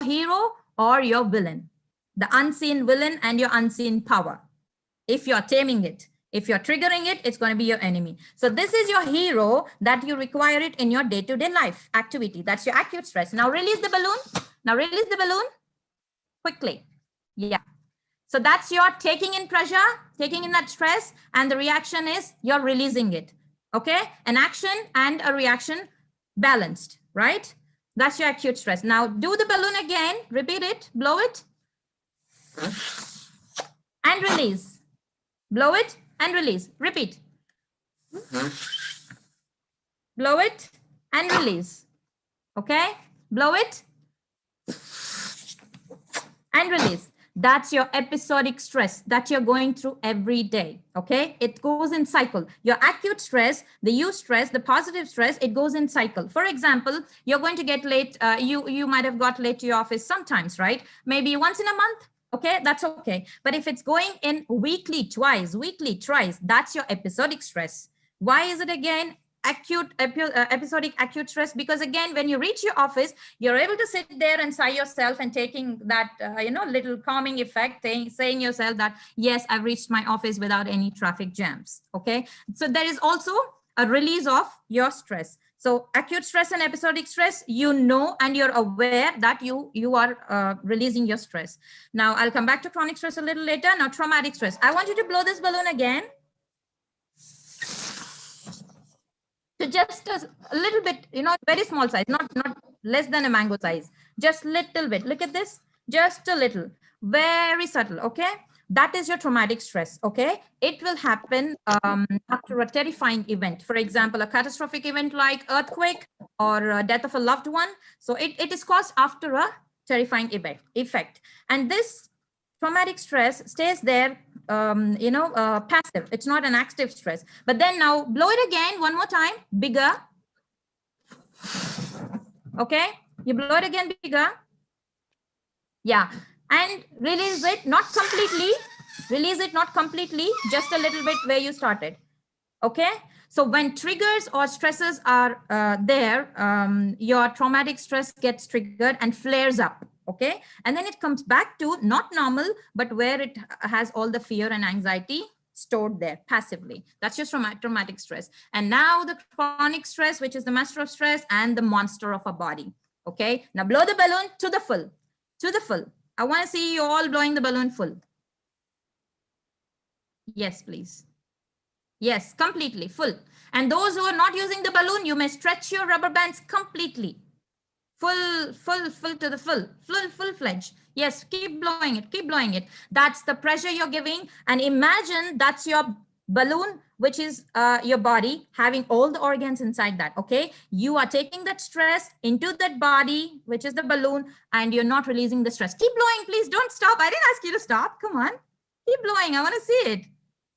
hero or your villain, the unseen villain and your unseen power. If you're taming it, if you're triggering it, it's going to be your enemy. So this is your hero that you require it in your day-to-day life activity. That's your acute stress. Now release the balloon. Now release the balloon quickly. Yeah. So that's your taking in pressure, taking in that stress, and the reaction is you're releasing it. Okay. An action and a reaction balanced, right? That's your acute stress. Now do the balloon again. Repeat it. Blow it. And release. Blow it and release. Repeat. Blow it and release. Okay. Blow it and release. That's your episodic stress that you're going through every day. Okay. It goes in cycle. Your acute stress, the eustress, the positive stress, it goes in cycle. For example, you're going to get late. You might have got late to your office sometimes, right? Maybe once in a month. Okay, that's okay. But if it's going in weekly, twice, that's your episodic stress. Why is it again episodic acute stress? Because again, when you reach your office, you're able to sit there and sigh yourself and taking that, little calming effect, saying yourself that, yes, I've reached my office without any traffic jams. Okay, so there is also a release of your stress. So acute stress and episodic stress, and you're aware that you are releasing your stress. Now I'll come back to chronic stress a little later. Now traumatic stress. I want you to blow this balloon again. So just a little bit, very small size, not less than a mango size, just little bit. Look at this, just a little, very subtle. Okay. That is your traumatic stress, okay? It will happen after a terrifying event. For example, a catastrophic event like earthquake or death of a loved one. So it is caused after a terrifying effect. And this traumatic stress stays there, passive. It's not an active stress. But then now blow it again, one more time, bigger. Okay, you blow it again, bigger. Yeah. And release it, not completely, just a little bit where you started. Okay. So when triggers or stresses are there, your traumatic stress gets triggered and flares up. Okay. And then it comes back to not normal, but where it has all the fear and anxiety stored there passively. That's just traumatic stress. And now the chronic stress, which is the master of stress and the monster of a body. Okay. Now blow the balloon to the full, I want to see you all blowing the balloon full. Yes, please. Yes, completely full. And those who are not using the balloon, you may stretch your rubber bands completely. Full to the full-fledged. Yes, keep blowing it. That's the pressure you're giving. And imagine that's your balloon, which is your body having all the organs inside that. Okay, you are taking that stress into that body, which is the balloon, and you're not releasing the stress. Keep blowing, please. Don't stop. I didn't ask you to stop. Come on, keep blowing. I want to see it.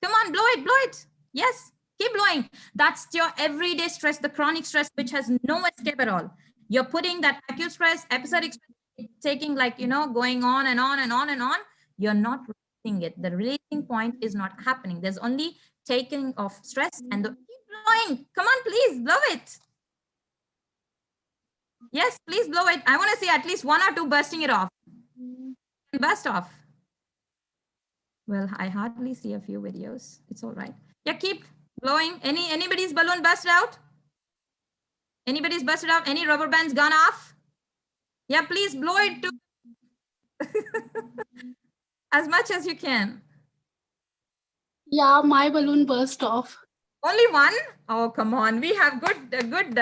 Come on, blow it. Yes, keep blowing. That's your everyday stress, the chronic stress, which has no escape at all. You're putting that acute stress, episodic stress, taking going on and on and on and on. You're not releasing it. The releasing point is not happening. There's only taking of stress and keep blowing. Come on, please blow it. Yes, please blow it. I want to see at least one or two bursting it off. Burst off. Well, I hardly see a few videos. It's all right. Yeah, keep blowing. Anybody's balloon burst out? Anybody's busted out? Any rubber bands gone off? Yeah, please blow it too. As much as you can. Yeah, my balloon burst off. Only one? Oh, come on. We have good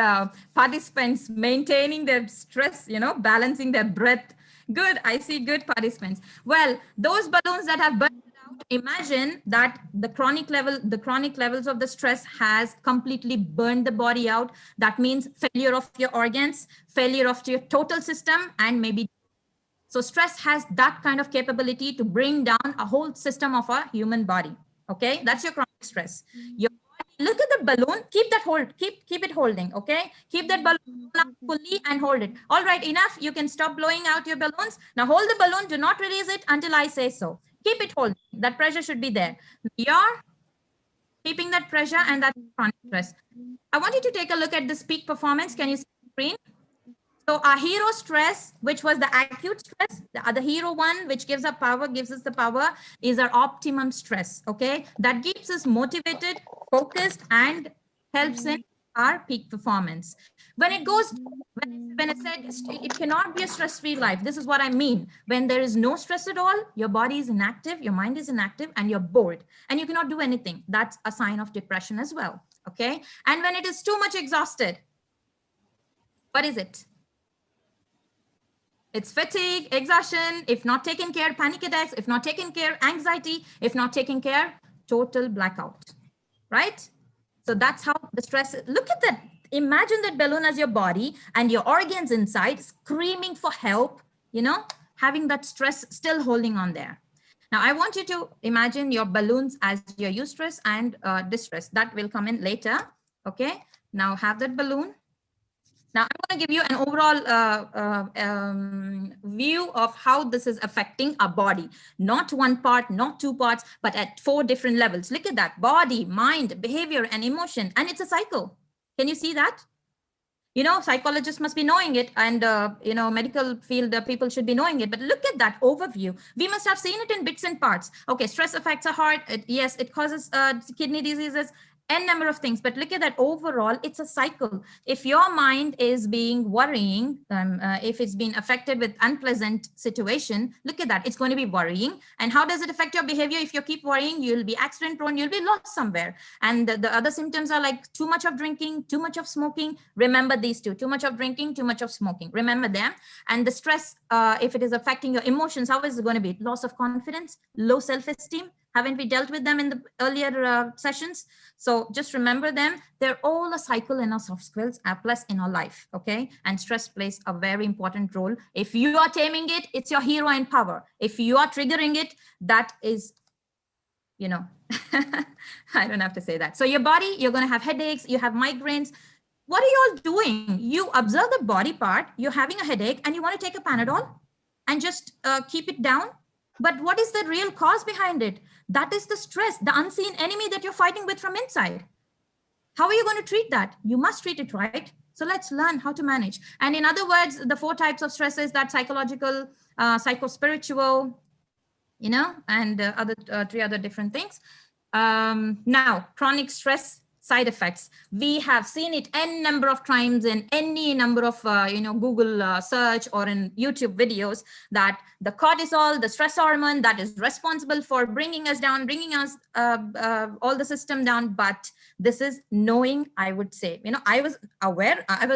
participants maintaining their stress, balancing their breath. Good. I see good participants. Well, those balloons that have burst out, imagine that the chronic levels of the stress has completely burned the body out. That means failure of your organs, failure of your total system, and maybe. So stress has that kind of capability to bring down a whole system of a human body. Okay, that's your chronic stress. Your body, look at the balloon, keep it holding. Okay, keep that balloon up fully and hold it. All right, enough. You can stop blowing out your balloons. Now hold the balloon, do not release it until I say so. Keep it holding. That pressure should be there. You're keeping that pressure and that chronic stress. I want you to take a look at this peak performance. Can you see the screen? So our hero stress, which was the acute stress, the other hero one, which gives us power, is our optimum stress. Okay, that keeps us motivated, focused, and helps in our peak performance. When it goes, when I said it cannot be a stress-free life, this is what I mean. When there is no stress at all, your body is inactive, your mind is inactive, and you're bored, and you cannot do anything. That's a sign of depression as well. Okay, and when it is too much exhausted, what is it? It's fatigue, exhaustion, if not taken care, panic attacks, if not taken care, anxiety, if not taken care, total blackout, right? So that's how the stress, look at that. Imagine that balloon as your body and your organs inside screaming for help, you know, having that stress still holding on there. Now, I want you to imagine your balloons as your eustress and distress. That will come in later, okay? Now have that balloon. Now, I'm going to give you an overall view of how this is affecting our body. Not one part, not two parts, but at 4 different levels. Look at that: body, mind, behavior, and emotion. And it's a cycle. Can you see that? You know, psychologists must be knowing it, and you know, medical field people should be knowing it. But look at that overview. We must have seen it in bits and parts. Okay, stress affects the heart. Yes, it causes kidney diseases, n number of things. But look at that overall, it's a cycle. If your mind is being worrying, if it's been affected with unpleasant situation, look at that, it's going to be worrying. And how does it affect your behavior? If you keep worrying, you'll be accident prone, you'll be lost somewhere. And the other symptoms are like too much of drinking, too much of smoking. Remember these two: too much of drinking, too much of smoking. Remember them. And the stress, if it is affecting your emotions, how is it going to be? Loss of confidence, low self-esteem. Haven't we dealt with them in the earlier sessions? So just remember them. They're all a cycle in our soft skills plus in our life, okay? And stress plays a very important role. If you are taming it, it's your hero and power. If you are triggering it, that is, you know, I don't have to say that. So your body, you're going to have headaches, you have migraines. What are you all doing? You observe the body part, you're having a headache, and you want to take a Panadol and just keep it down. But what is the real cause behind it? That is the stress, the unseen enemy that you're fighting with from inside. How are you going to treat that? You must treat it right. So let's learn how to manage. And in other words, the 4 types of stresses: that psychological, psychospiritual, you know, and other 3 other different things. Now, chronic stress side effects. We have seen it n number of times in any number of, you know, Google search or in YouTube videos, that the cortisol, the stress hormone that is responsible for bringing us down, bringing us all the system down. But this is knowing, I would say, you know, I was aware, I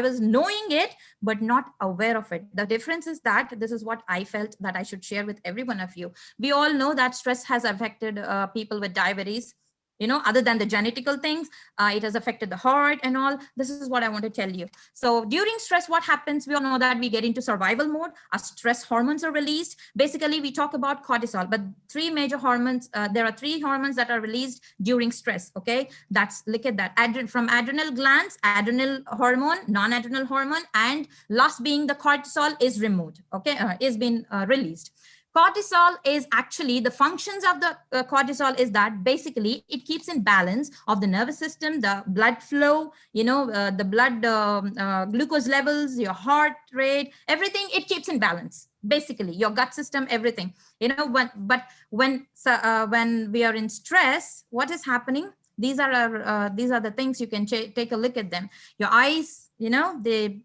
was knowing it, but not aware of it. The difference is that this is what I felt that I should share with every one of you. We all know that stress has affected people with diabetes. You know, other than the genetical things, it has affected the heart and all. This is what I want to tell you. So during stress, what happens? We all know that we get into survival mode. Our stress hormones are released. Basically, we talk about cortisol, but 3 major hormones. There are 3 hormones that are released during stress. Okay, that's, look at that. From adrenal glands, adrenal hormone, non-adrenal hormone, and last being the cortisol is removed. Okay, is been released. Cortisol is actually, the functions of the cortisol is that basically it keeps in balance of the nervous system, the blood flow, you know, the blood glucose levels, your heart rate, everything, it keeps in balance. Basically, your gut system, everything, you know. But when we are in stress, what is happening? These are the things you can take a look at them. Your eyes, you know, they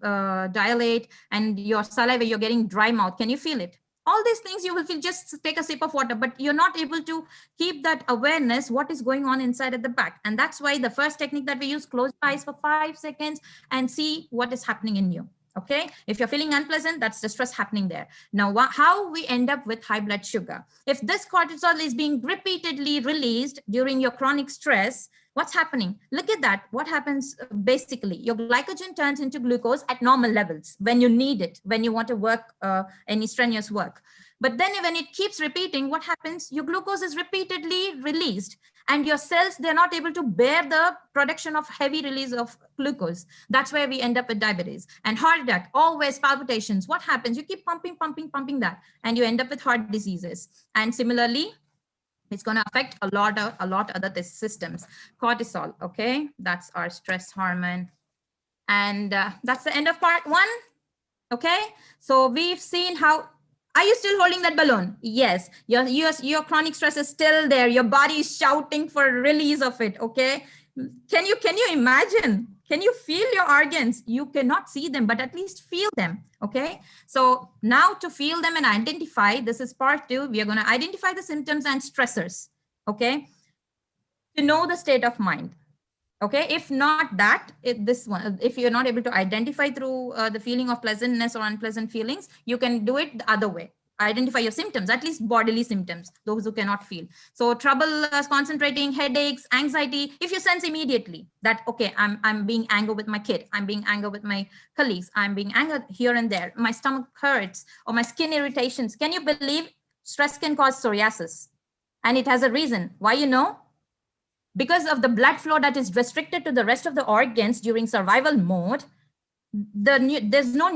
dilate, and your saliva, you're getting dry mouth. Can you feel it? All these things you will feel. Just take a sip of water, but you're not able to keep that awareness, what is going on inside at the back. And that's why the first technique that we use, close your eyes for 5 seconds and see what is happening in you. Okay, if you're feeling unpleasant, that's the stress happening there. Now, how we end up with high blood sugar? If this cortisol is being repeatedly released during your chronic stress, what's happening? Look at that. What happens? Basically, your glycogen turns into glucose at normal levels when you need it, when you want to work any strenuous work. But then when it keeps repeating, what happens? Your glucose is repeatedly released, and your cells, they're not able to bear the production of heavy release of glucose. That's where we end up with diabetes and heart attack, always palpitations. What happens? You keep pumping that, and you end up with heart diseases. And similarly, it's going to affect a lot other systems. Cortisol, okay, that's our stress hormone. And that's the end of part 1. Okay, so we've seen how. Are you still holding that balloon? Yes. Your chronic stress is still there. Your body is shouting for release of it. Okay. Can you imagine? Can you feel your organs? You cannot see them, but at least feel them. Okay. So now to feel them and identify, this is part 2. We are going to identify the symptoms and stressors. Okay. To know the state of mind. Okay, if not that, if you're not able to identify through the feeling of pleasantness or unpleasant feelings, you can do it the other way. Identify your symptoms, at least bodily symptoms, those who cannot feel. So trouble concentrating, headaches, anxiety. If you sense immediately that, okay, I'm being angry with my kid, I'm being angry with my colleagues, I'm being angry here and there, my stomach hurts or my skin irritations. Can you believe stress can cause psoriasis? And it has a reason. Why, you know? Because of the blood flow that is restricted to the rest of the organs during survival mode, there's no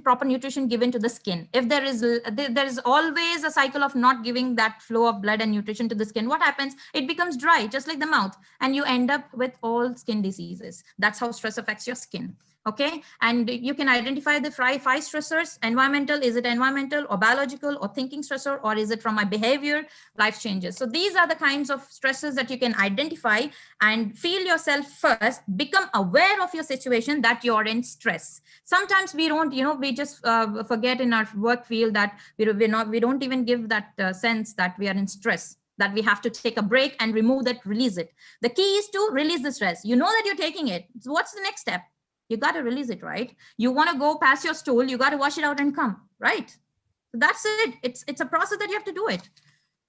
proper nutrition given to the skin. If there is always a cycle of not giving that flow of blood and nutrition to the skin, what happens? It becomes dry, just like the mouth, and you end up with all skin diseases. That's how stress affects your skin. Okay, and you can identify the five stressors. Environmental, is it environmental or biological or thinking stressor, or is it from my behavior, life changes? So these are the kinds of stresses that you can identify and feel yourself first, become aware of your situation that you're in stress. Sometimes we don't, we just forget in our work field that we don't even give that sense that we are in stress, that we have to take a break and remove that, release it. The key is to release the stress. You know that you're taking it. So what's the next step? You got to release it, right? You want to go past your stool, you got to wash it out and come, right? So that's it. It's a process that you have to do it.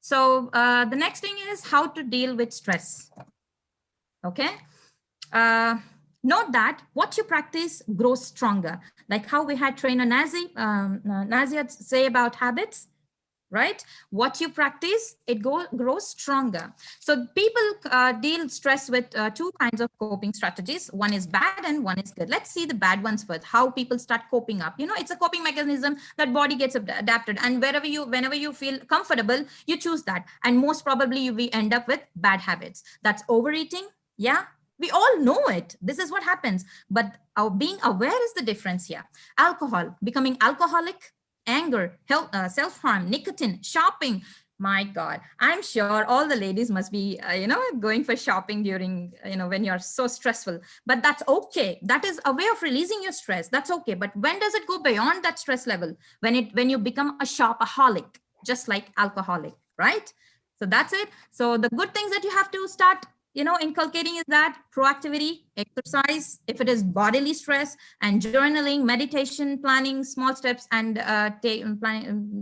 So the next thing is how to deal with stress. Okay. Note that what you practice grows stronger. Like how we had trainer Nazia say about habits. Right? What you practice, it grows stronger. So people deal stress with two kinds of coping strategies. One is bad and one is good. Let's see the bad ones first, how people start coping up. It's a coping mechanism that body gets adapted. And whenever you feel comfortable, you choose that. And most probably we end up with bad habits. That's overeating. Yeah. We all know it. This is what happens. But being aware is the difference here. Alcohol, becoming alcoholic, anger, health, self-harm, nicotine, shopping. My God, I'm sure all the ladies must be, going for shopping during, when you're so stressful. But that's okay. That is a way of releasing your stress. That's okay. But when does it go beyond that stress level? When you become a shopaholic, just like alcoholic, right? So that's it. So the good things that you have to start inculcating is that proactivity, exercise, if it is bodily stress, and journaling, meditation, planning, small steps, and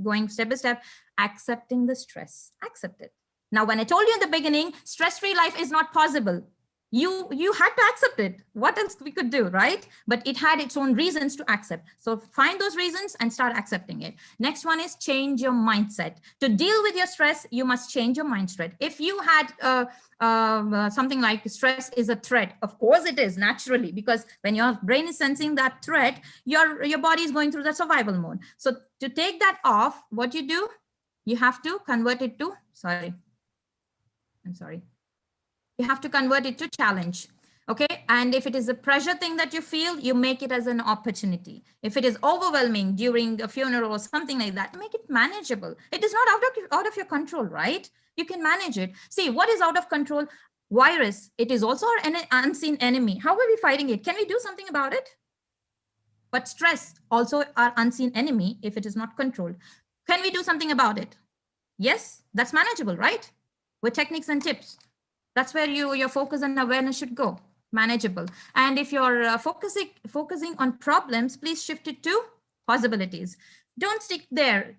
going step by step, accepting the stress, accept it. Now, when I told you in the beginning, stress-free life is not possible. You had to accept it. What else we could do, right? But it had its own reasons to accept. So find those reasons and start accepting it. Next one is change your mindset. To deal with your stress, you must change your mindset. If you had something like stress is a threat, of course it is, naturally, because when your brain is sensing that threat, your body is going through the survival mode. So to take that off, what you do, you have to convert it to, you have to convert it to challenge. Okay. And if it is a pressure thing that you feel, you make it as an opportunity. If it is overwhelming during a funeral or something like that, make it manageable. It is not out of your control, right? You can manage it. See, what is out of control? Virus. It is also an unseen enemy. How are we fighting it? Can we do something about it? But stress, also our unseen enemy, if it is not controlled. Can we do something about it? Yes, that's manageable, right? With techniques and tips. That's where your focus and awareness should go. Manageable. And if you're focusing on problems, please shift it to possibilities. Don't stick there.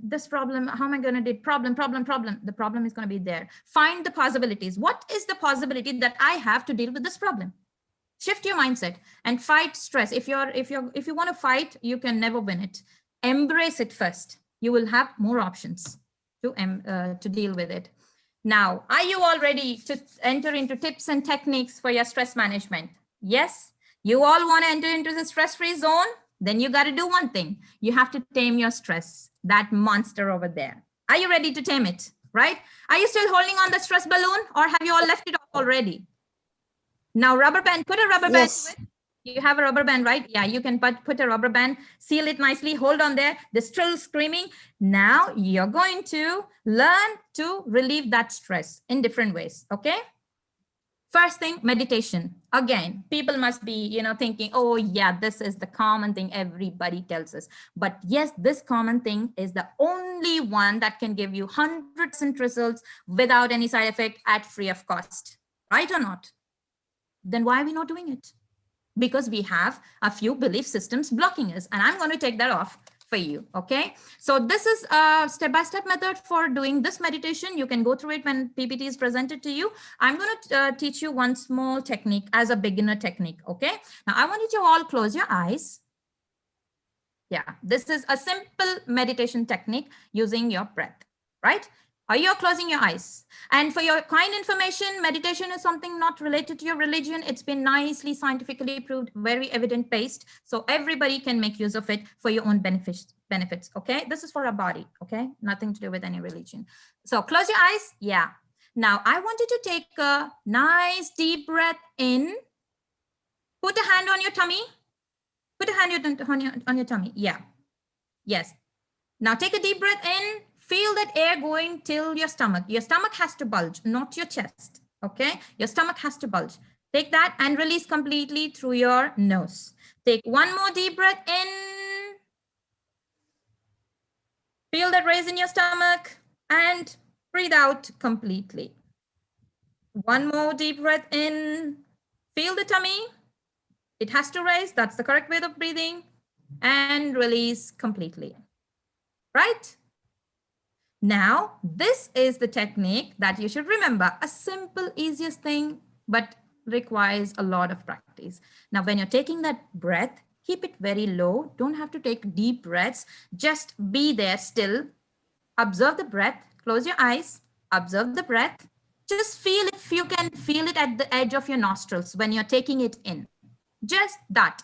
This problem, how am I going to do it? Problem. The problem is going to be there. Find the possibilities. What is the possibility that I have to deal with this problem? Shift your mindset and fight stress. If you want to fight, you can never win it. Embrace it first. You will have more options to deal with it. Now, are you all ready to enter into tips and techniques for your stress management? Yes, you all want to enter into the stress-free zone? Then you got to do one thing. You have to tame your stress, that monster over there. Are you ready to tame it, right? Are you still holding on the stress balloon, or have you all left it off already? Now, rubber band, put a rubber band to it. You have a rubber band, right? Yeah, you can put a rubber band, seal it nicely, hold on there. They're still screaming. Now you're going to learn to relieve that stress in different ways, okay? First thing, meditation. Again, people must be, thinking, oh yeah, this is the common thing everybody tells us. But yes, this common thing is the only one that can give you 100% results without any side effect at free of cost, right or not? Then why are we not doing it? Because we have a few belief systems blocking us, and I'm going to take that off for you. Okay, so this is a step-by-step method for doing this meditation. You can go through it when PPT is presented to you. I'm going to teach you one small technique as a beginner technique. Okay, now I want you to all close your eyes. Yeah, this is a simple meditation technique using your breath, right? Are you closing your eyes? And for your kind information, meditation is something not related to your religion. It's been nicely scientifically proved, very evidence-based. So everybody can make use of it for your own benefits. Okay, this is for our body. Okay, nothing to do with any religion. So close your eyes. Yeah. Now I want you to take a nice deep breath in. Put a hand on your tummy. Put a hand on your tummy. Yeah. Yes. Now take a deep breath in. Feel that air going till your stomach. Your stomach has to bulge, not your chest. Okay. Your stomach has to bulge. Take that and release completely through your nose. Take one more deep breath in. Feel that raise in your stomach and breathe out completely. One more deep breath in. Feel the tummy. It has to raise. That's the correct way of breathing. And release completely. Right? Now, this is the technique that you should remember. A simple, easiest thing, but requires a lot of practice. Now, when you're taking that breath, keep it very low. Don't have to take deep breaths. Just be there still. Observe the breath. Close your eyes. Observe the breath. Just feel if you can feel it at the edge of your nostrils when you're taking it in. Just that.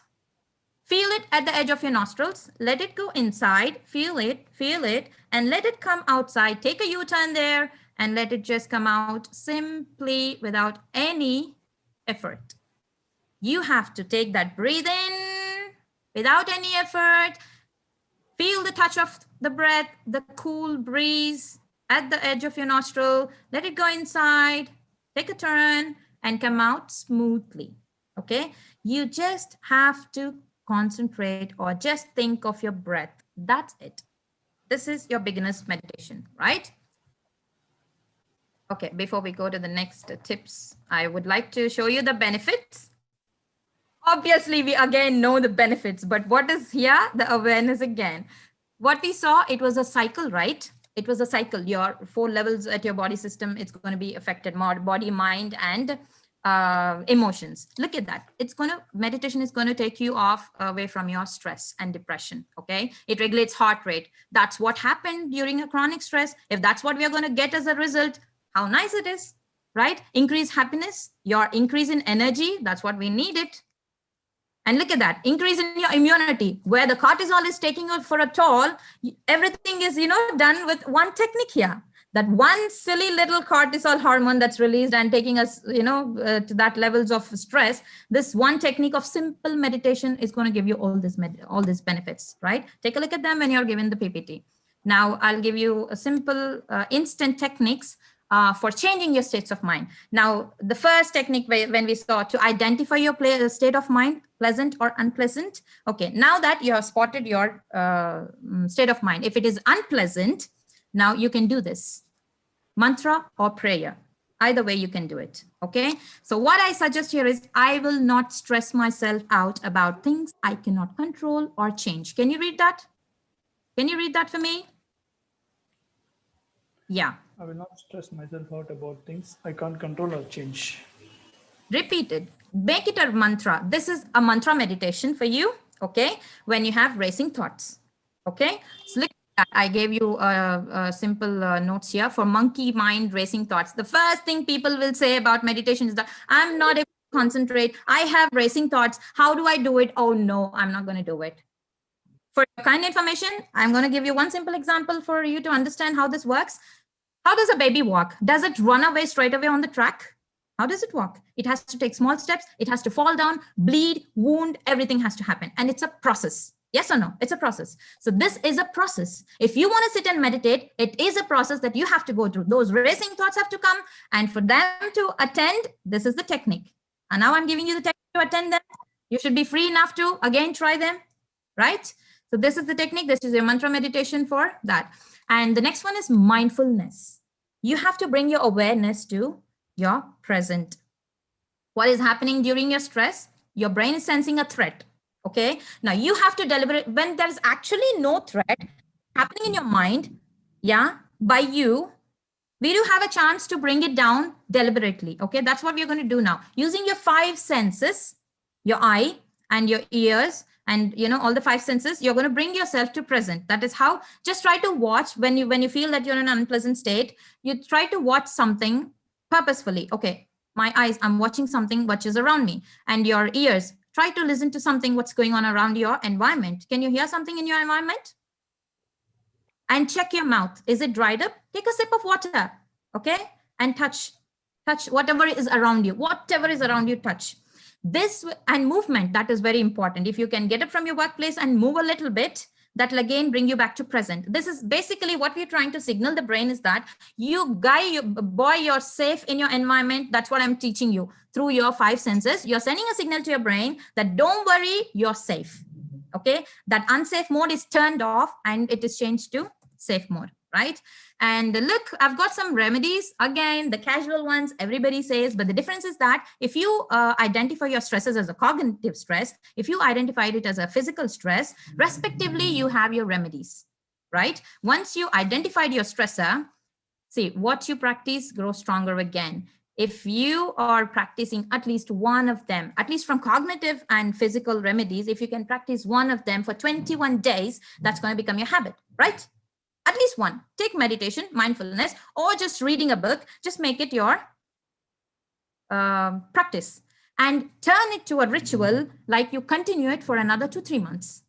Feel it at the edge of your nostrils. Let it go inside. Feel it, and let it come outside. Take a U-turn there and let it just come out simply without any effort. You have to take that breathe in without any effort. Feel the touch of the breath, the cool breeze at the edge of your nostril. Let it go inside. Take a turn and come out smoothly. Okay? You just have to concentrate or just think of your breath. That's it. This is your beginner's meditation, right? Okay, before we go to the next tips, I would like to show you the benefits. Obviously, we again know the benefits, but what is here? The awareness again. What we saw, it was a cycle, right? It was a cycle. Your 4 levels at your body system, it's going to be affected: body, mind, and emotions. Look at that. Meditation is going to take you away from your stress and depression. Okay. It regulates heart rate. That's what happened during a chronic stress. If that's what we are going to get as a result, how nice it is, right? Increase happiness, your increase in energy. That's what we needed. And look at that, increase in your immunity, where the cortisol is taking you for a toll. Everything is, done with one technique here. That one silly little cortisol hormone that's released and taking us, to that levels of stress. This one technique of simple meditation is going to give you all these benefits, right? Take a look at them when you're given the PPT. Now, I'll give you a simple instant techniques for changing your states of mind. Now, the first technique when we saw to identify your state of mind, pleasant or unpleasant. Okay, now that you have spotted your state of mind, if it is unpleasant, now you can do this. Mantra or prayer. Either way you can do it. Okay. So what I suggest here is I will not stress myself out about things I cannot control or change. Can you read that? Can you read that for me? Yeah. I will not stress myself out about things I can't control or change. Repeat it. Make it a mantra. This is a mantra meditation for you. Okay. When you have racing thoughts. Okay. So look, I gave you a simple notes here for monkey mind racing thoughts. The first thing people will say about meditation is that I'm not able to concentrate. I have racing thoughts. How do I do it? Oh no, I'm not going to do it. For kind information, I'm going to give you one simple example for you to understand how this works. How does a baby walk? Does it run away straight away on the track? How does it work? It has to take small steps. It has to fall down, bleed, wound, everything has to happen. And it's a process. Yes or no? It's a process. So this is a process. If you want to sit and meditate, it is a process that you have to go through. Those racing thoughts have to come. And for them to attend, this is the technique. And now I'm giving you the technique to attend them. You should be free enough to, again, try them, right? So this is the technique. This is your mantra meditation for that. And the next one is mindfulness. You have to bring your awareness to your present. What is happening during your stress? Your brain is sensing a threat. Okay. Now you have to deliberate when there's actually no threat happening in your mind. Yeah. By you, we do have a chance to bring it down deliberately. Okay. That's what we're going to do now. Using your 5 senses, your eye and your ears and, you know, all the 5 senses, you're going to bring yourself to present. That is how, just try to watch when you feel that you're in an unpleasant state, you try to watch something purposefully. Okay. My eyes, I'm watching something which is around me, and your ears, try to listen to something what's going on around your environment. Can you hear something in your environment? And check your mouth. Is it dried up? Take a sip of water, okay? And touch whatever is around you. Whatever is around you, touch. This and movement, that is very important. If you can get up from your workplace and move a little bit, that will again bring you back to present. This is basically what we're trying to signal the brain is that you boy, you're safe in your environment. That's what I'm teaching you through your 5 senses. You're sending a signal to your brain that don't worry, you're safe. Okay. That unsafe mode is turned off and it is changed to safe mode, right? And look, I've got some remedies. Again, the casual ones, everybody says, but the difference is that if you identify your stresses as a cognitive stress, if you identified it as a physical stress, respectively, you have your remedies, right? Once you identified your stressor, see, what you practice grows stronger again. If you are practicing at least one of them, at least from cognitive and physical remedies, if you can practice one of them for 21 days, that's going to become your habit, right? At least one. Take meditation, mindfulness, or just reading a book. Just make it your practice and turn it to a ritual, like you continue it for another 2-3 months.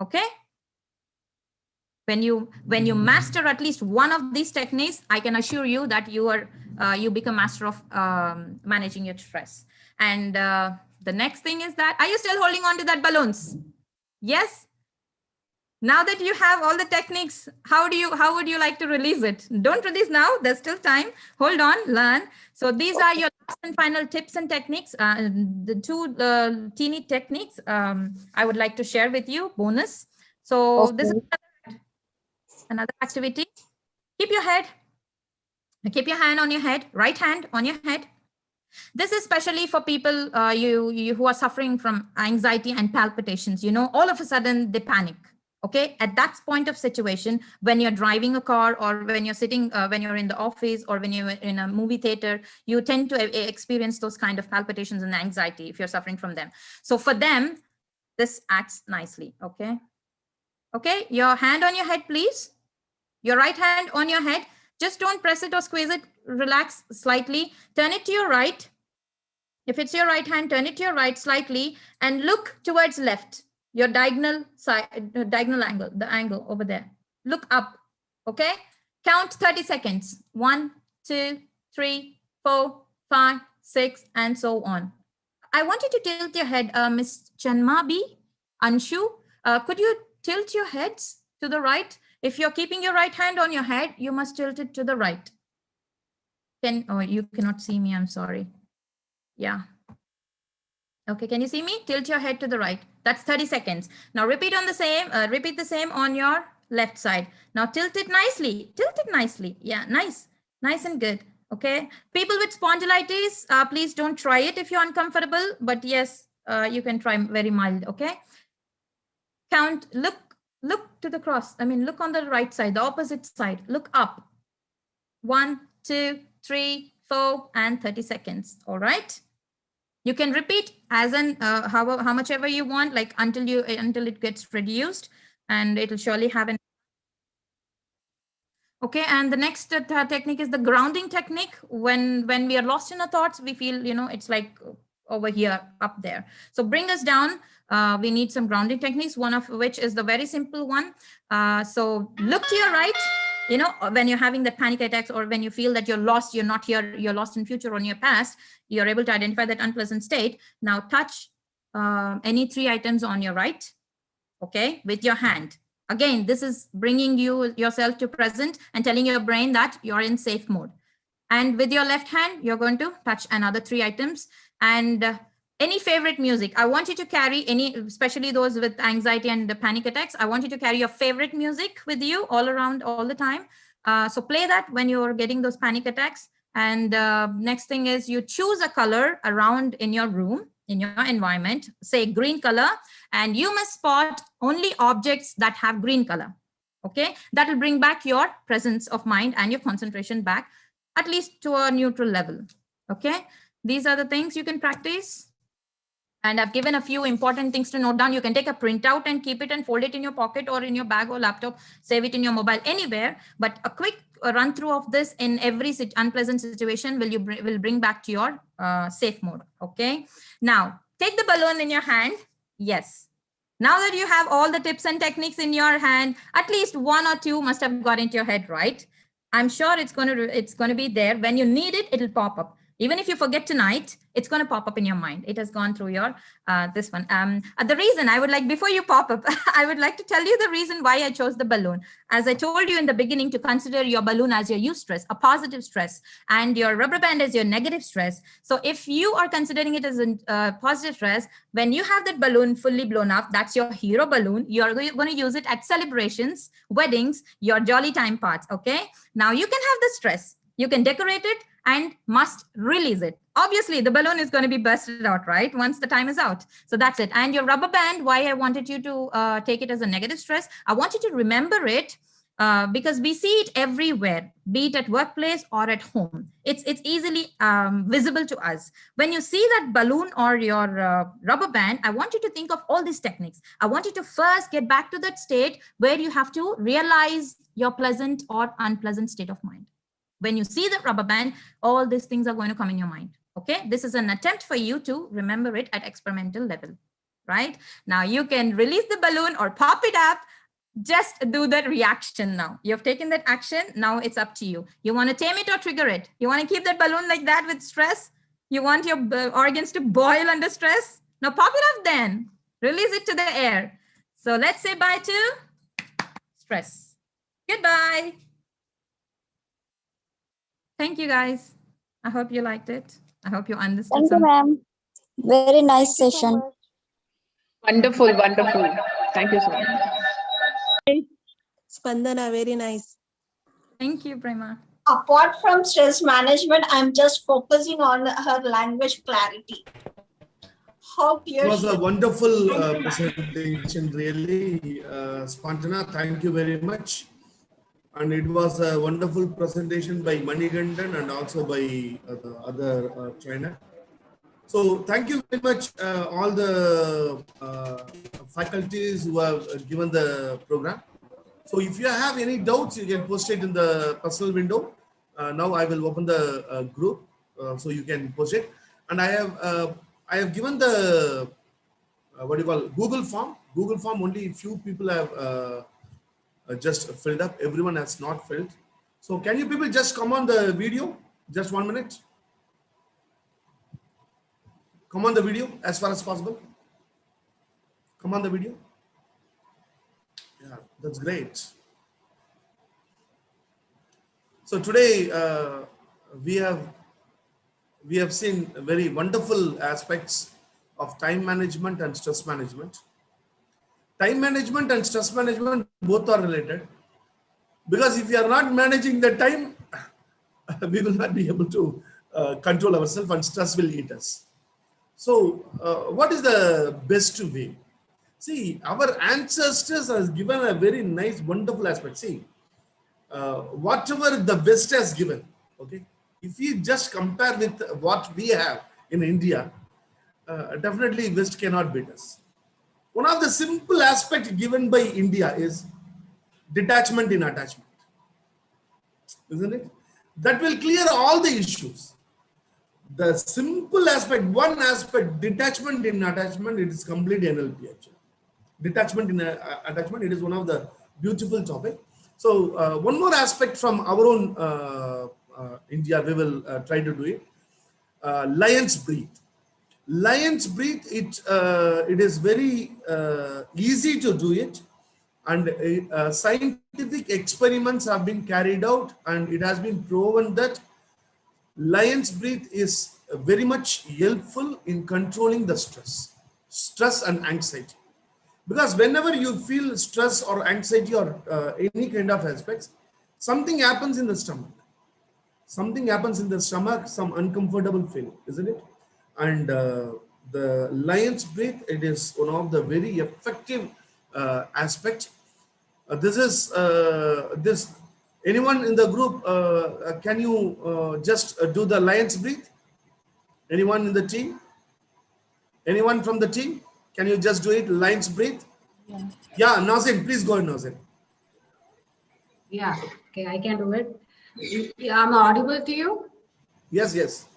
Okay? When you master at least one of these techniques, I can assure you that you become master of managing your stress. And the next thing is that, are you still holding on to that balloons? Yes. Now that you have all the techniques, how would you like to release it? Don't release now. There's still time. Hold on, learn. So these are your last and final tips and techniques. The 2 teeny techniques I would like to share with you. Bonus. So this is another activity. Keep your hand on your head. Right hand on your head. This is especially for people you who are suffering from anxiety and palpitations. You know, all of a sudden they panic. Okay, at that point of situation, when you're driving a car or when you're sitting, when you're in the office or when you're in a movie theater, you tend to experience those kind of palpitations and anxiety if you're suffering from them. So for them, this acts nicely. Okay. Okay, your hand on your head, please. Your right hand on your head. Just don't press it or squeeze it. Relax slightly. Turn it to your right. If it's your right hand, turn it to your right slightly and look towards left. Your diagonal side, diagonal angle, the angle over there. Look up. Okay. Count 30 seconds. 1, 2, 3, 4, 5, 6, and so on. I want you to tilt your head, Miss Chanmabi, Anshu. Could you tilt your heads to the right? If you're keeping your right hand on your head, you must tilt it to the right. Oh, you cannot see me. I'm sorry. Yeah. Okay, can you see me? Tilt your head to the right. That's 30 seconds. Now repeat the same on your left side. Now tilt it nicely. Tilt it nicely. Yeah, nice and good. Okay. People with spondylitis, please don't try it if you're uncomfortable. But yes, you can try very mild. Okay. Count. Look to the cross. I mean, look on the right side, the opposite side. Look up. 1, 2, 3, 4, and 30 seconds. All right. You can repeat as in how much ever you want, like until it gets reduced, and it will surely have an. Okay, and the next technique is the grounding technique. When we are lost in our thoughts, we feel, you know, it's like over here, up there. So bring us down. We need some grounding techniques, one of which is the very simple one. So look to your right. you know, when you're having the panic attacks, or when you feel that you're lost, you're not here, you're lost in future or in your past, you're able to identify that unpleasant state. Now touch any 3 items on your right, okay, with your hand. Again, this is bringing yourself to present and telling your brain that you're in safe mode. And with your left hand, you're going to touch another 3 items. And any favorite music, I want you to carry any, especially those with anxiety and the panic attacks, I want you to carry your favorite music with you all around, all the time. So play that when you're getting those panic attacks. And next thing is you choose a color around in your room, in your environment, say green color, and you must spot only objects that have green color. Okay, that will bring back your presence of mind and your concentration back, at least to a neutral level. Okay, these are the things you can practice. And I've given a few important things to note down. You can take a printout and keep it and fold it in your pocket or in your bag or laptop, save it in your mobile, anywhere. But a quick run through of this in every unpleasant situation will bring back to your safe mode. Okay. Now take the balloon in your hand. Yes. Now that you have all the tips and techniques in your hand, at least 1 or 2 must have got into your head, right? I'm sure it's going to be there. When you need it, it'll pop up. Even if you forget tonight, it's going to pop up in your mind. It has gone through your, this one. The reason I would like, before you pop up, I would like to tell you the reason why I chose the balloon. As I told you in the beginning, to consider your balloon as your eustress, a positive stress, and your rubber band as your negative stress. So if you are considering it as a positive stress, when you have that balloon fully blown up, that's your hero balloon. You're going to use it at celebrations, weddings, your jolly time parts. Okay. Now you can have the stress. You can decorate it and must release it. Obviously, the balloon is going to be bursted out, right? Once the time is out. So that's it. And your rubber band, why I wanted you to take it as a negative stress, I want you to remember it because we see it everywhere, be it at workplace or at home. It's easily visible to us. When you see that balloon or your rubber band, I want you to think of all these techniques. I want you to first get back to that state where you have to realize your pleasant or unpleasant state of mind. When you see the rubber band, all these things are going to come in your mind. Okay, this is an attempt for you to remember it at experimental level, right? Now you can release the balloon or pop it up. Just do that reaction now. You've taken that action. Now it's up to you. You want to tame it or trigger it? You want to keep that balloon like that with stress? You want your organs to boil under stress? Now pop it up then. Release it to the air. So let's say bye to stress. Goodbye. Thank you, guys. I hope you liked it. I hope you understood. Thank you, ma'am. Very nice session. Wonderful, wonderful. Thank you so much. Spandana, very nice. Thank you, Prema. Apart from stress management, I'm just focusing on her language clarity. How clear it was a wonderful presentation, really. Spandana, thank you very much. And it was a wonderful presentation by Manigandan and also by the other trainer. So thank you very much, all the faculties who have given the program. So if you have any doubts, you can post it in the personal window. Now I will open the group so you can post it. And I have given the what do you call Google form. Google form, only a few people have just filled up. Everyone has not filled. So can you people just come on the video? Just 1 minute. Come on the video as far as possible. Come on the video. Yeah, that's great. So today we have seen very wonderful aspects of time management and stress management. Time management and stress management both are related, because if we are not managing the time, we will not be able to control ourselves and stress will eat us. So what is the best way? See, our ancestors has given a very nice, wonderful aspect. See, whatever the West has given, okay, if you just compare with what we have in India, definitely West cannot beat us. One of the simple aspects given by India is detachment in attachment, isn't it? That will clear all the issues. The simple aspect, one aspect, detachment in attachment, it is complete NLP actually. Detachment in attachment, it is one of the beautiful topic. So one more aspect from our own India, we will try to do it. Lion's breathe. Lion's breathe, it is very easy to do it, and scientific experiments have been carried out, and it has been proven that lion's breathe is very much helpful in controlling the stress and anxiety. Because whenever you feel stress or anxiety or any kind of aspects, something happens in the stomach. Something happens in the stomach, some uncomfortable feeling, isn't it? And the lion's breath, it is one of the very effective aspect. This anyone in the group, can you just do the lion's breath? Anyone in the team? Anyone from the team? Can you just do it, lion's breath? Yeah, Nazim, please go ahead, Nazim. Yeah, okay, I can do it. Yeah, I'm audible to you? Yes, yes.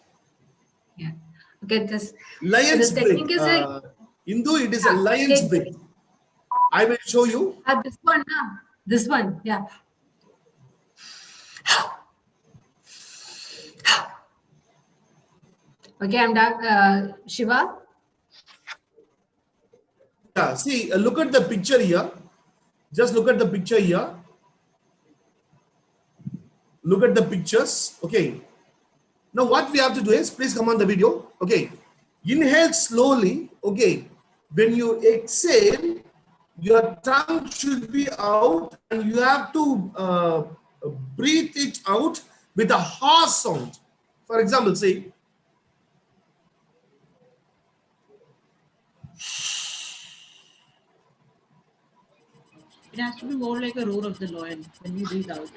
Yeah. Okay, this Lion's the technique breath. is a Hindu, it is a lion's breath. I will show you. this one, nah. This one, yeah. Okay, I'm done. Shiva? Yeah, see, look at the picture here. Just look at the picture here. Look at the pictures. Okay. Now what we have to do is, please come on the video. Okay. Inhale slowly. Okay. When you exhale, your tongue should be out, and you have to breathe it out with a harsh sound. For example, say, it has to be more like a roar of the lion when you breathe out.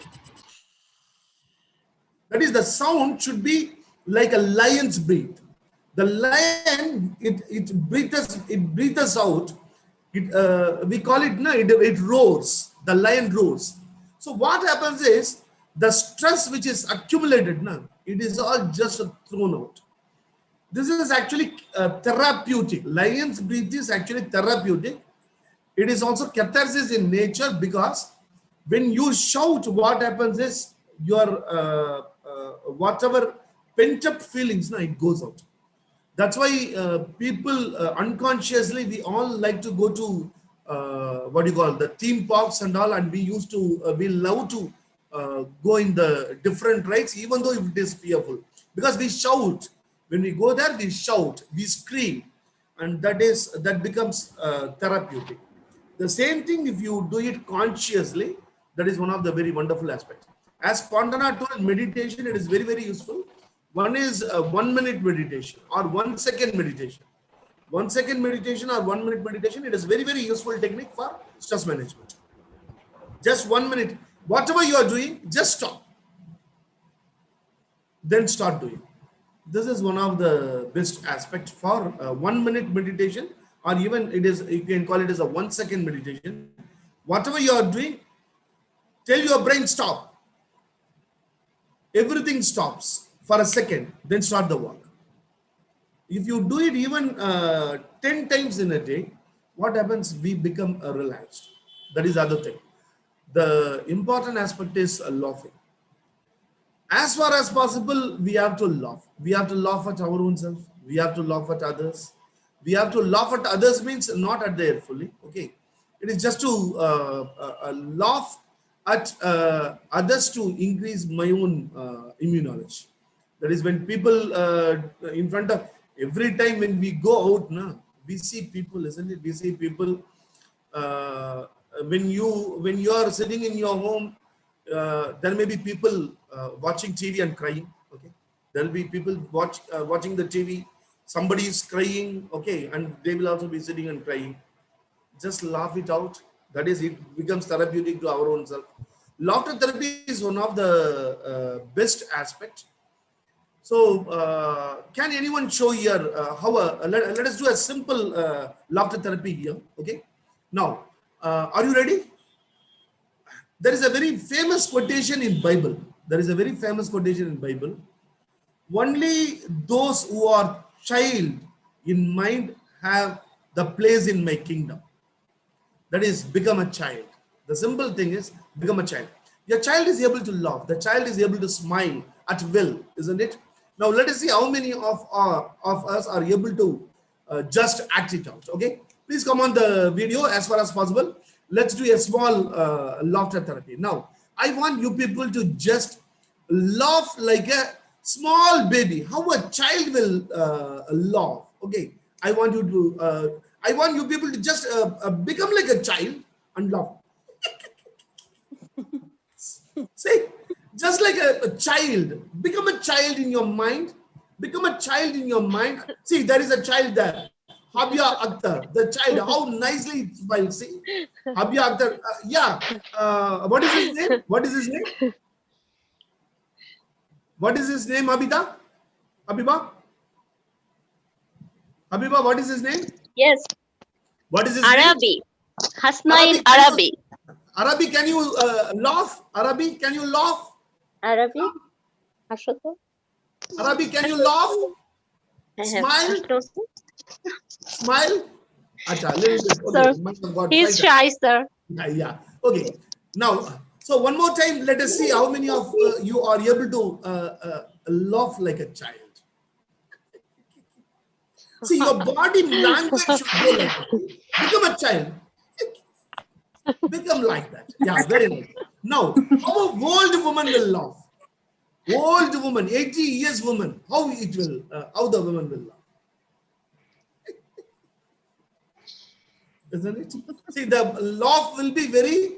that is, the sound should be like a lion's breath. The lion, it breathes out. We call it, no, it roars. The lion roars. So what happens is, the stress which is accumulated now, it is all just thrown out. This is actually therapeutic. Lion's breath is actually therapeutic. It is also catharsis in nature, because when you shout, what happens is your whatever pent up feelings, now it goes out. That's why people unconsciously, we all like to go to what do you call, the theme parks and all, and we used to we love to go in the different rides, even though it is fearful, because we shout. When we go there, we shout, we scream, and that becomes therapeutic. The same thing, if you do it consciously, that is one of the very wonderful aspects. As Pandana told, meditation, it is very, very useful. One is 1 minute meditation or 1 second meditation. 1 second meditation or 1 minute meditation, it is very, very useful technique for stress management. Just 1 minute, whatever you are doing, just stop. Then start doing. This is one of the best aspects for 1 minute meditation, or even it is, you can call it as a 1 second meditation. Whatever you are doing, tell your brain stop. Everything stops for a second, then start the work. If you do it even 10 times in a day, what happens? We become relaxed. That is the other thing. The important aspect is laughing. As far as possible, we have to laugh. We have to laugh at our own self. We have to laugh at others. We have to laugh at others means not at their fully. Okay. It is just to laugh at others to increase my own immunology. That is, when people in front of, every time when we go out, we see people, isn't it? We see people when you are sitting in your home, there may be people watching TV and crying. Okay, there will be people watching the TV. Somebody is crying. Okay, and they will also be sitting and crying. Just laugh it out. That is, it becomes therapeutic to our own self. Laughter therapy is one of the best aspects. So, can anyone show here how? Let us do a simple laughter therapy here. Okay. Now, are you ready? There is a very famous quotation in Bible. There is a very famous quotation in Bible. Only those who are child in mind have the place in my kingdom. That is, become a child. The simple thing is become a child. Your child is able to laugh. The child is able to smile at will, isn't it? Now let us see how many of us are able to just act it out. Okay, please come on the video as far as possible. Let's do a small laughter therapy. Now I want you people to just laugh like a small baby. How a child will laugh. Okay, I want you people to just become like a child and laugh. See, just like a child, become a child in your mind. Become a child in your mind. See, there is a child there. Habia Akhtar, the child. How nicely it smiles. See, Habia Akhtar. What is his name? What is his name? What is his name, Abida? Habiba? Habiba, what is his name? Yes. What is his Arabi. name? Hasnain Arabi. Arabi, can you laugh? Arabi, can you laugh? Arabi. Hashoto. Arabi, can you laugh? Smile. Smile. Acha, little bit. Okay. Sir, he's shy, sir. Yeah. Okay. Now, so one more time, let us see how many of you are able to laugh like a child. See, your body language should go like that. Become a child. Become like that. Yeah, very nice. Now, how an old woman will laugh? Old woman, 80 years woman, how the woman will laugh? Isn't it? See, the laugh will be very,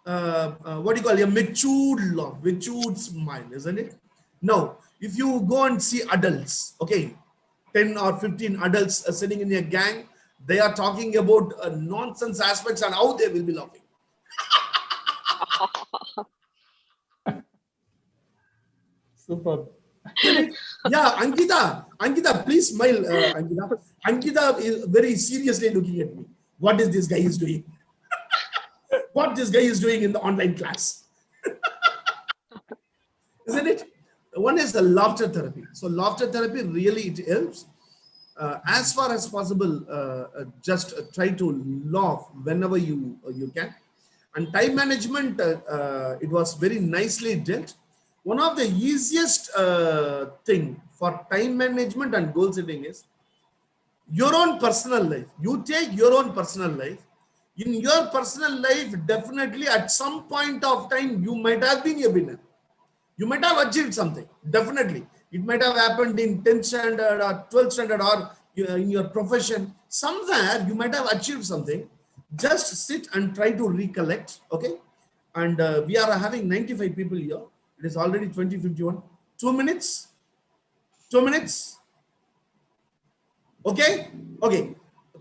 what do you call it? A matured laugh, matured smile, isn't it? Now, if you go and see adults, okay, 10 or 15 adults sitting in a gang, they are talking about nonsense aspects and how they will be laughing. Super. Yeah, Ankita, please smile, Ankita. Ankita is very seriously looking at me. What is this guy is doing? What this guy is doing in the online class? Isn't it? One is the laughter therapy. So laughter therapy really it helps. As far as possible, just try to laugh whenever you can. And time management, it was very nicely dealt. One of the easiest thing for time management and goal setting is your own personal life. You take your own personal life. In your personal life, definitely at some point of time, you might have been a winner. You might have achieved something. Definitely. It might have happened in 10th standard or 12th standard or in your profession. Somewhere you might have achieved something. Just sit and try to recollect. Okay. And we are having 95 people here. It is already 20:51. 2 minutes. 2 minutes. Okay. Okay.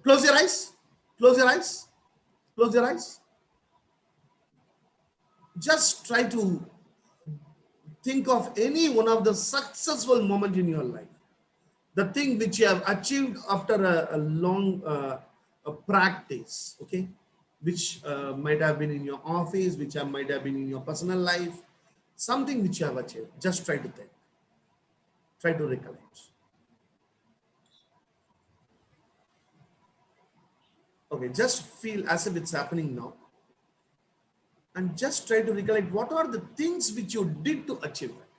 Close your eyes. Close your eyes. Close your eyes. Just try to think of any one of the successful moment in your life. The thing which you have achieved after a long practice, okay? Which might have been in your office, which might have been in your personal life. Something which you have achieved. Just try to think. Try to recollect. Okay, just feel as if it's happening now. And just try to recollect what are the things which you did to achieve it.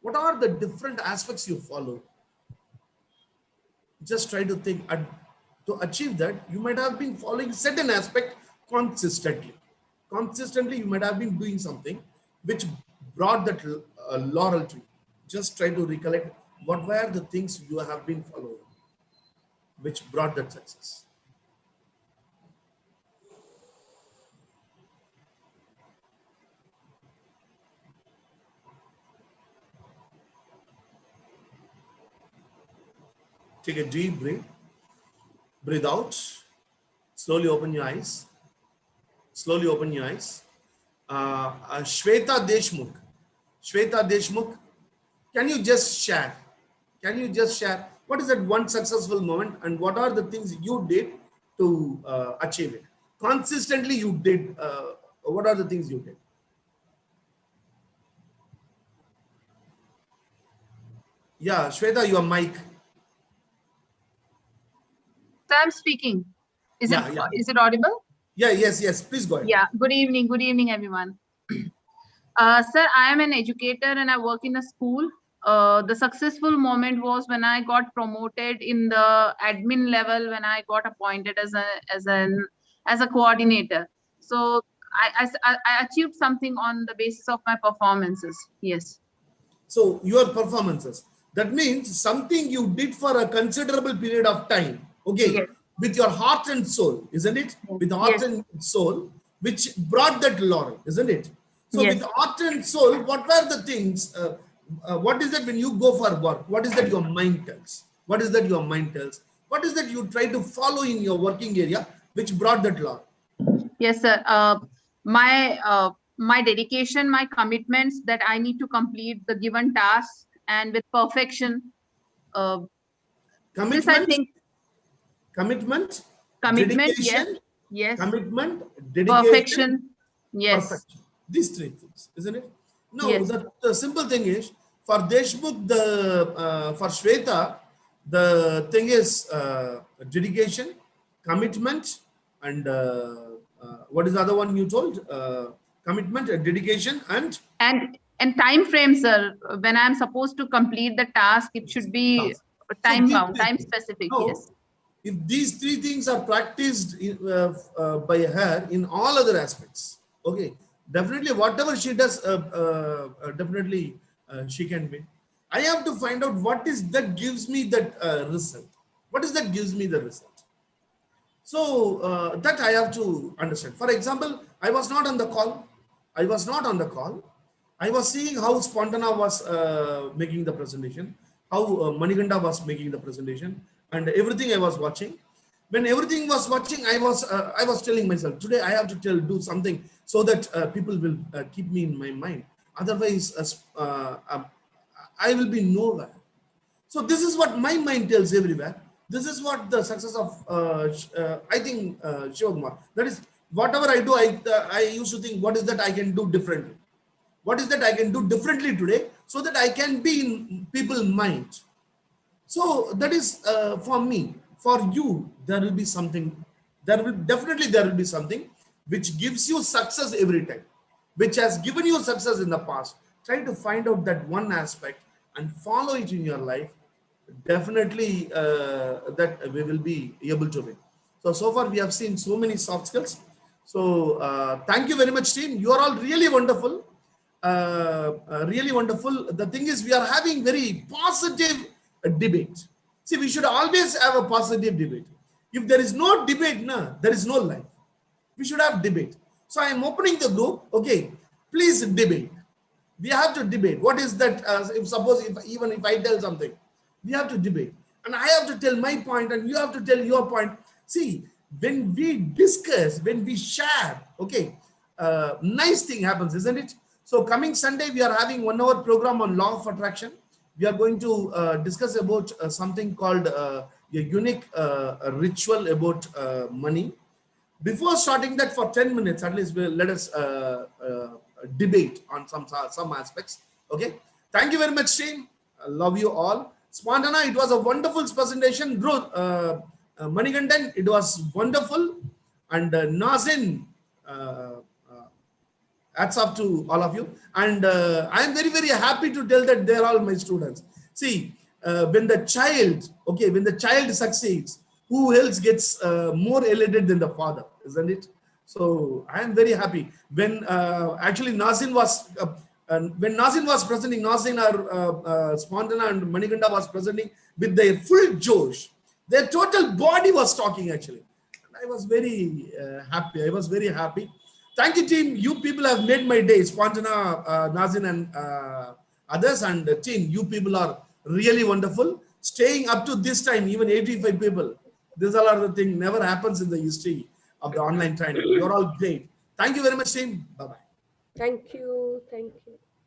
What are the different aspects you followed? Just try to think to achieve that. You might have been following certain aspect consistently. Consistently, you might have been doing something which brought that laurel to you. Just try to recollect what were the things you have been following which brought that success. Take a deep breath. Breathe out. Slowly open your eyes. Slowly open your eyes. Shweta Deshmukh. Shweta Deshmukh, can you just share? Can you just share what is that one successful moment and what are the things you did to achieve it? Consistently you did. What are the things you did? Yeah, Shweta, your mic. So I'm speaking. Is Yeah. it audible? Yeah, yes. Please go ahead. Yeah. Good evening, everyone. Sir, I am an educator and I work in a school. The successful moment was when I got promoted in the admin level, when I got appointed as a coordinator. So I achieved something on the basis of my performances. Yes. So your performances, that means something you did for a considerable period of time, okay, Yes. with your heart and soul, isn't it? With heart Yes. and soul, which brought that laurel, isn't it? So Yes. with heart and soul, what were the things, what is that when you go for work, what is that your mind tells? What is that your mind tells? What is that you try to follow in your working area, which brought that laurel? Yes, sir. My dedication, my commitments that I need to complete the given tasks and with perfection. This I Commitment, think commitment, commitment. Yes. dedication, Yes. commitment, dedication, Perfection. Yes. perfection. These three things, isn't it? No, Yes. the simple thing is for Deshmukh, for Shweta, the thing is dedication, commitment, and what is the other one you told? Commitment, dedication, and And time frame, sir. When I'm supposed to complete the task, it should be task. So time these bound, three time things. specific. Now, Yes. if these three things are practiced by her in all other aspects, okay, definitely whatever she does, definitely she can win. I have to find out what is that gives me that result. What is that gives me the result? So that I have to understand. For example, I was not on the call. I was not on the call. I was seeing how Spontana was making the presentation, how Maniganda was making the presentation, and everything I was watching. When everything was watching, I was telling myself, today I have to do something so that people will keep me in my mind. Otherwise, I will be nowhere. So this is what my mind tells everywhere. This is what the success of, I think, Shivakumar. That is, whatever I do, I used to think, what is that I can do differently? What is that I can do differently today so that I can be in people's mind? So that is for me. For you, there will be something. There will be something which gives you success every time, which has given you success in the past. Try to find out that one aspect and follow it in your life. Definitely, that we will be able to win. So far we have seen so many soft skills. So thank you very much, team. You are all really wonderful. Really wonderful. The thing is, we are having very positive debate. See, we should always have a positive debate. If there is no debate, there is no life. We should have debate. So I am opening the group. Okay, please debate. We have to debate. What is that? Even if I tell something, we have to debate, and I have to tell my point, and you have to tell your point. See, when we discuss, when we share, okay, nice thing happens, isn't it? So coming Sunday, we are having 1 hour program on law of attraction. We are going to discuss about something called a unique ritual about money. Before starting that, for 10 minutes at least, let us debate on some aspects. Okay, thank you very much, team. I love you all. Spontana, it was a wonderful presentation. Manigandan, it was wonderful. And Nazin, hats off to all of you. And I am very, very happy to tell that they're all my students. See, when the child succeeds, who else gets more elated than the father, isn't it? So I am very happy. When actually Nazin was presenting, Nazin or Spontana and Maniganda was presenting with their full josh. Their total body was talking actually. I was very happy. I was very happy. Thank you, team. You people have made my day. Spontana, Nazin, and others, and team. You people are really wonderful. Staying up to this time, even 85 people. These all are the thing. Never happens in the history of the online training. You're all great. Thank you very much, team. Bye bye. Thank you. Thank you.